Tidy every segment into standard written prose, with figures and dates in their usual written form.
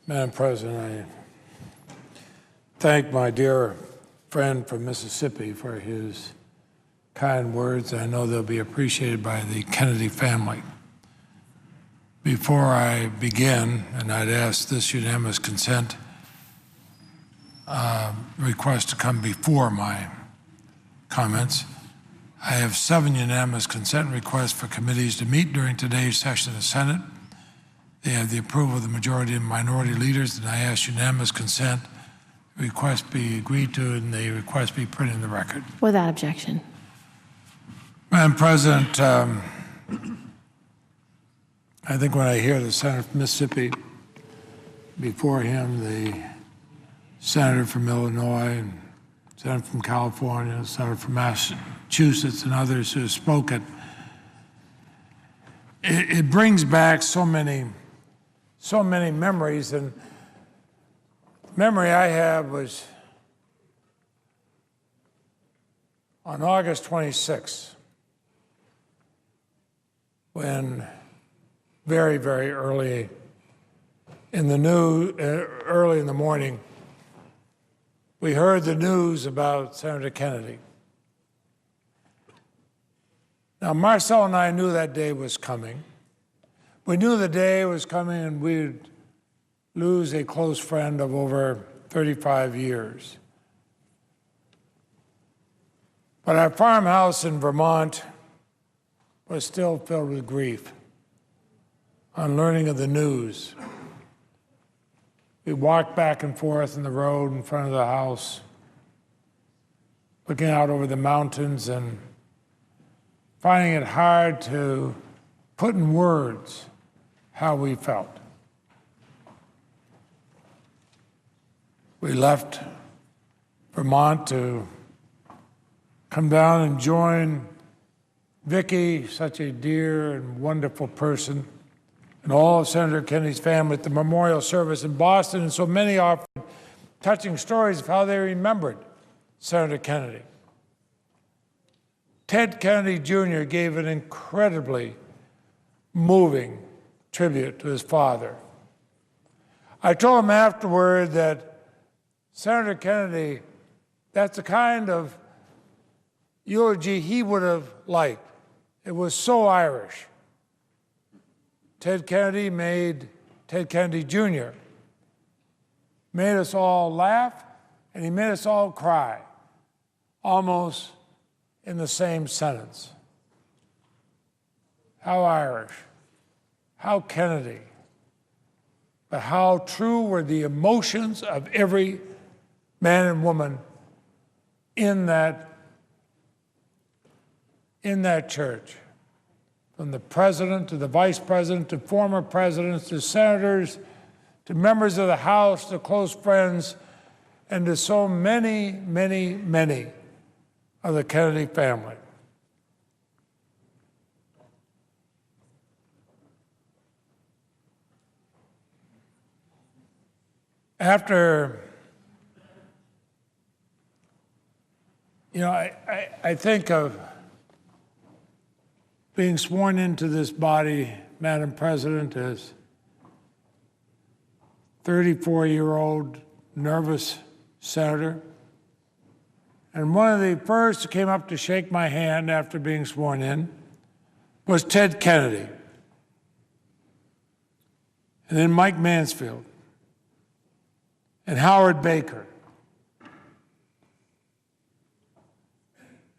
Madam President, I thank my dear friend from Mississippi for his kind words. I know they'll be appreciated by the Kennedy family. Before I begin, and I'd ask this unanimous consent request to come before my comments, I have 7 unanimous consent requests for committees to meet during today's session of the Senate. They have the approval of the majority and minority leaders, and I ask unanimous consent the request be agreed to and the request be printed in the record. Without objection. Madam President, I think when I hear the Senator from Mississippi, before him the Senator from Illinois, and Senator from California, Senator from Massachusetts, and others who have spoken, it brings back so many memories. And the memory I have was on August 26th, when very, very early in the morning, we heard the news about Senator Kennedy. Now, Marcel and I knew that day was coming. We knew the day was coming and we'd lose a close friend of over 35 years. But our farmhouse in Vermont was still filled with grief on learning of the news. We walked back and forth in the road in front of the house, looking out over the mountains and finding it hard to put in words how we felt. We left Vermont to come down and join Vicki, such a dear and wonderful person, and all of Senator Kennedy's family at the memorial service in Boston, and so many offered touching stories of how they remembered Senator Kennedy. Ted Kennedy Jr. gave an incredibly moving tribute to his father. I told him afterward that Senator Kennedy, that's the kind of eulogy he would have liked. It was so Irish. Ted Kennedy Jr. made us all laugh, and he made us all cry, almost in the same sentence. How Irish, how Kennedy, but how true were the emotions of every man and woman in that church. From the president to the vice president to former presidents to senators to members of the House to close friends and to so many, many, many of the Kennedy family. After, I think of being sworn into this body, Madam President, as 34-year-old nervous senator. And one of the first who came up to shake my hand after being sworn in was Ted Kennedy. And then Mike Mansfield and Howard Baker.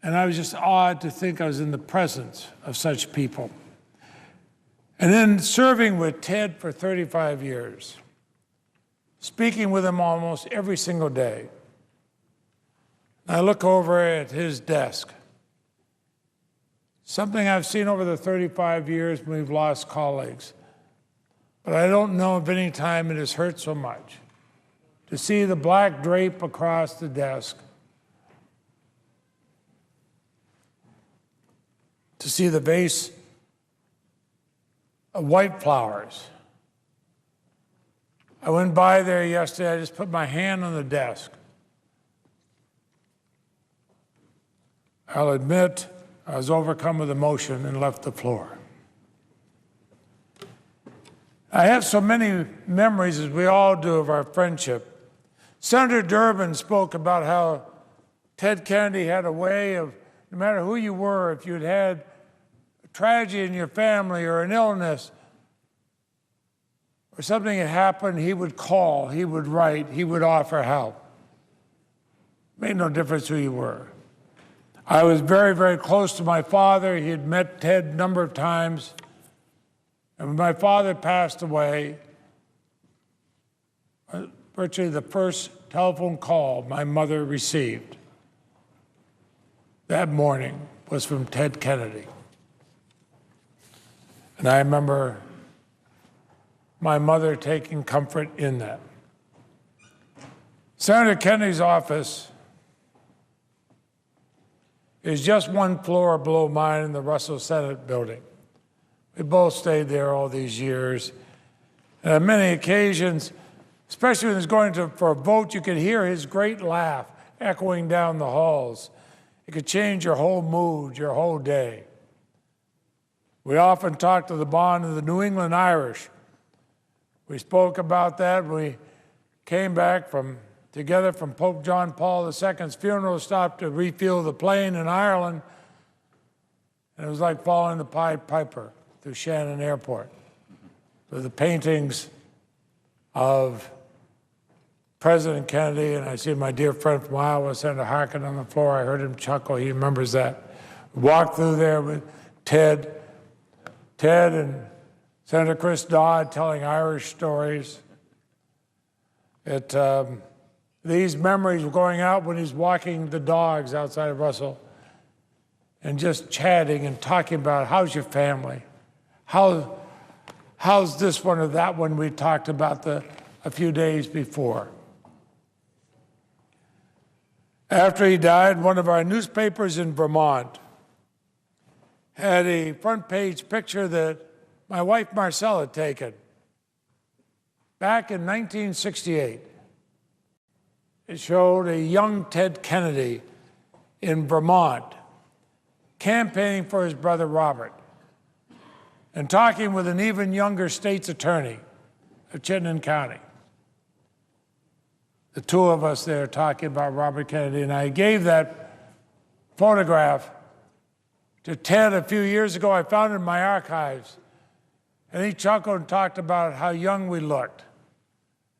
And I was just awed to think I was in the presence of such people. And then serving with Ted for 35 years, speaking with him almost every single day. I look over at his desk, something I've seen over the 35 years when we've lost colleagues. But I don't know of any time it has hurt so much to see the black drape across the desk, to see the vase of white flowers. I went by there yesterday, I just put my hand on the desk. I'll admit I was overcome with emotion and left the floor. I have so many memories, as we all do, of our friendship. Senator Durbin spoke about how Ted Kennedy had a way of, no matter who you were, if you'd had a tragedy in your family or an illness or something had happened, he would call, he would write, he would offer help. Made no difference who you were. I was very, very close to my father. He had met Ted a number of times. And when my father passed away, virtually the first telephone call my mother received that morning was from Ted Kennedy. And I remember my mother taking comfort in that. Senator Kennedy's office is just one floor below mine in the Russell Senate building. We both stayed there all these years. And on many occasions, especially when he was going for a vote, you could hear his great laugh echoing down the halls. It could change your whole mood, your whole day. We often talked of the bond of the New England Irish. We spoke about that when we came back together from Pope John Paul II's funeral, stopped to refuel the plane in Ireland, and it was like following the Pied Piper through Shannon Airport. So the paintings of President Kennedy, and I see my dear friend from Iowa, Senator Harkin, on the floor. I heard him chuckle. He remembers that. Walked through there with Ted and Senator Chris Dodd telling Irish stories. These memories were going out when he's walking the dogs outside of Russell and just chatting and talking about, how's your family? How's this one or that one we talked about a few days before? After he died, one of our newspapers in Vermont had a front page picture that my wife Marcella had taken back in 1968. It showed a young Ted Kennedy in Vermont campaigning for his brother Robert and talking with an even younger state's attorney of Chittenden County. The two of us there talking about Robert Kennedy, and I gave that photograph to Ted a few years ago. I found it in my archives, and he chuckled and talked about how young we looked,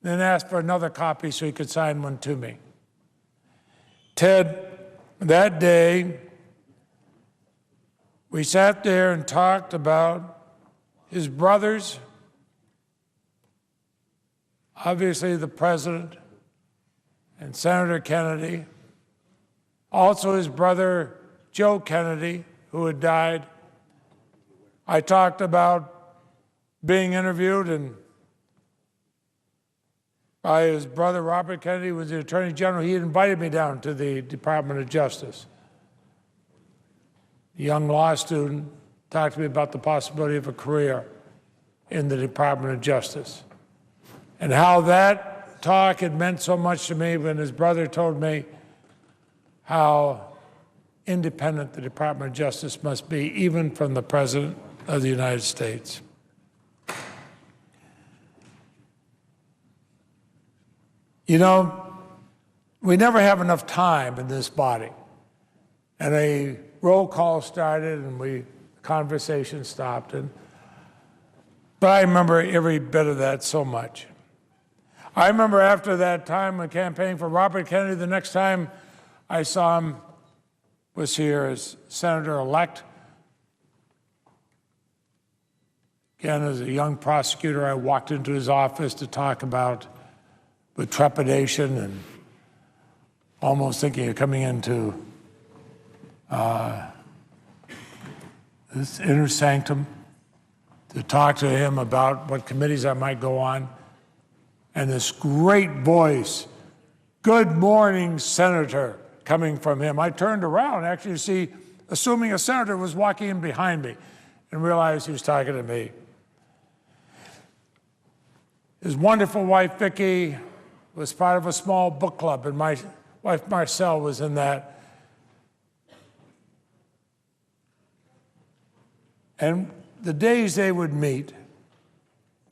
then asked for another copy so he could sign one to me. Ted, that day, we sat there and talked about his brothers, obviously the president and Senator Kennedy, also his brother Joe Kennedy, who had died. I talked about being interviewed by his brother Robert Kennedy, who was the Attorney General. He had invited me down to the Department of Justice. A young law student talked to me about the possibility of a career in the Department of Justice and how that talk had meant so much to me when his brother told me how independent the Department of Justice must be, even from the President of the United States. You know, we never have enough time in this body. And a roll call started and conversation stopped. But I remember every bit of that so much. I remember after that time when campaigning for Robert Kennedy, the next time I saw him was here as Senator-elect. Again, as a young prosecutor, I walked into his office to talk about, with trepidation and almost thinking of coming into this inner sanctum to talk to him about what committees I might go on. And this great voice, "Good morning, Senator," coming from him. I turned around actually to see, assuming a senator was walking in behind me, and realized he was talking to me. His wonderful wife, Vicki, was part of a small book club, and my wife, Marcelle, was in that. And the days they would meet,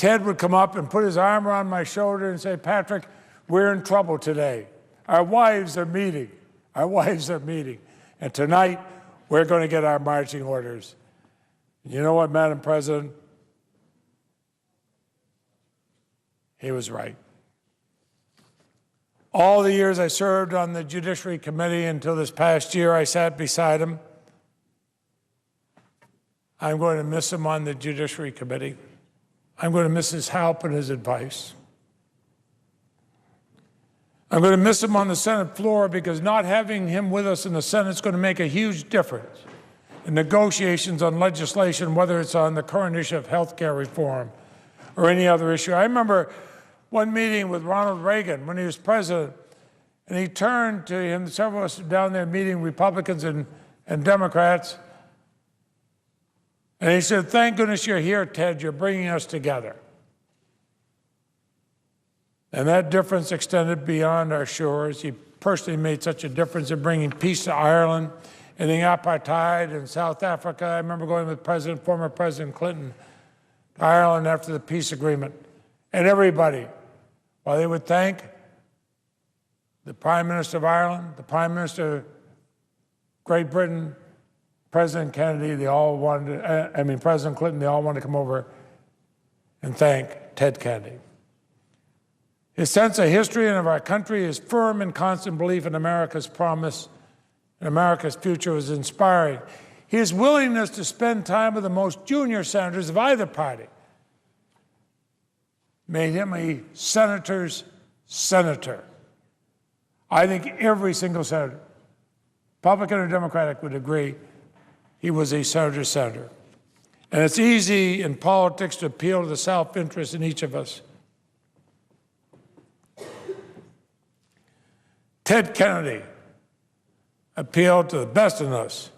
Ted would come up and put his arm around my shoulder and say, Patrick, we're in trouble today. Our wives are meeting. Our wives are meeting. And tonight, we're going to get our marching orders. You know what, Madam President? He was right. All the years I served on the Judiciary Committee until this past year, I sat beside him. I'm going to miss him on the Judiciary Committee. I'm going to miss his help and his advice. I'm going to miss him on the Senate floor because not having him with us in the Senate is going to make a huge difference in negotiations on legislation, whether it's on the current issue of health care reform or any other issue. I remember one meeting with Ronald Reagan when he was president, and he turned to him, several of us down there meeting Republicans and Democrats, and he said, thank goodness you're here, Ted, you're bringing us together. And that difference extended beyond our shores. He personally made such a difference in bringing peace to Ireland, ending apartheid in South Africa. I remember going with former President Clinton to Ireland after the peace agreement. And everybody, while they would thank the Prime Minister of Ireland, the Prime Minister of Great Britain, President Kennedy, President Clinton, they all wanted to come over and thank Ted Kennedy. His sense of history and of our country, his firm and constant belief in America's promise and America's future was inspiring. His willingness to spend time with the most junior senators of either party made him a senator's senator. I think every single senator, Republican or Democratic, would agree he was a senator's senator. And it's easy in politics to appeal to the self-interest in each of us. Ted Kennedy appealed to the best in us,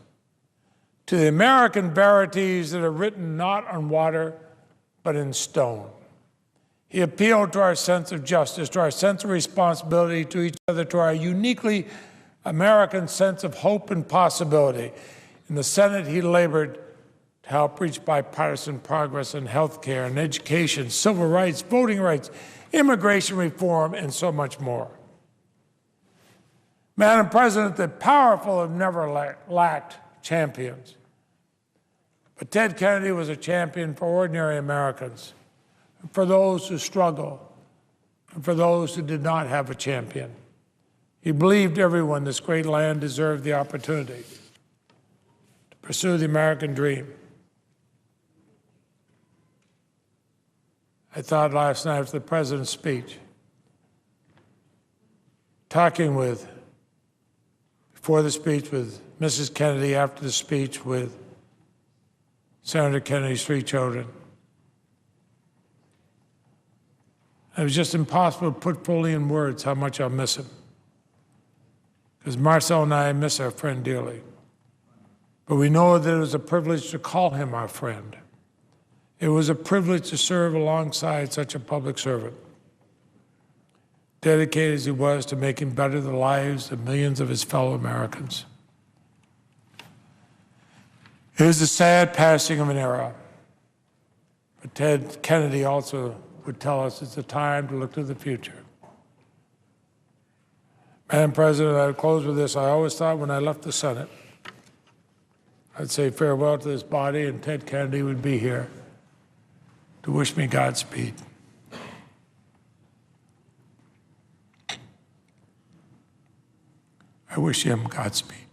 to the American verities that are written not on water, but in stone. He appealed to our sense of justice, to our sense of responsibility to each other, to our uniquely American sense of hope and possibility. In the Senate, he labored to help reach bipartisan progress in health care and education, civil rights, voting rights, immigration reform, and so much more. Madam President, the powerful have never lacked champions. But Ted Kennedy was a champion for ordinary Americans, for those who struggle, and for those who did not have a champion. He believed everyone in this great land deserved the opportunity to pursue the American dream. I thought last night after the President's speech, talking before the speech with Mrs. Kennedy, after the speech with Senator Kennedy's 3 children. It was just impossible to put fully in words how much I'll miss him. Because Marcel and I miss our friend dearly. But we know that it was a privilege to call him our friend. It was a privilege to serve alongside such a public servant, dedicated as he was to making better the lives of millions of his fellow Americans. It is the sad passing of an era, but Ted Kennedy also would tell us it's a time to look to the future. Madam President, I would close with this. I always thought when I left the Senate, I'd say farewell to this body, and Ted Kennedy would be here to wish me Godspeed. I wish him Godspeed.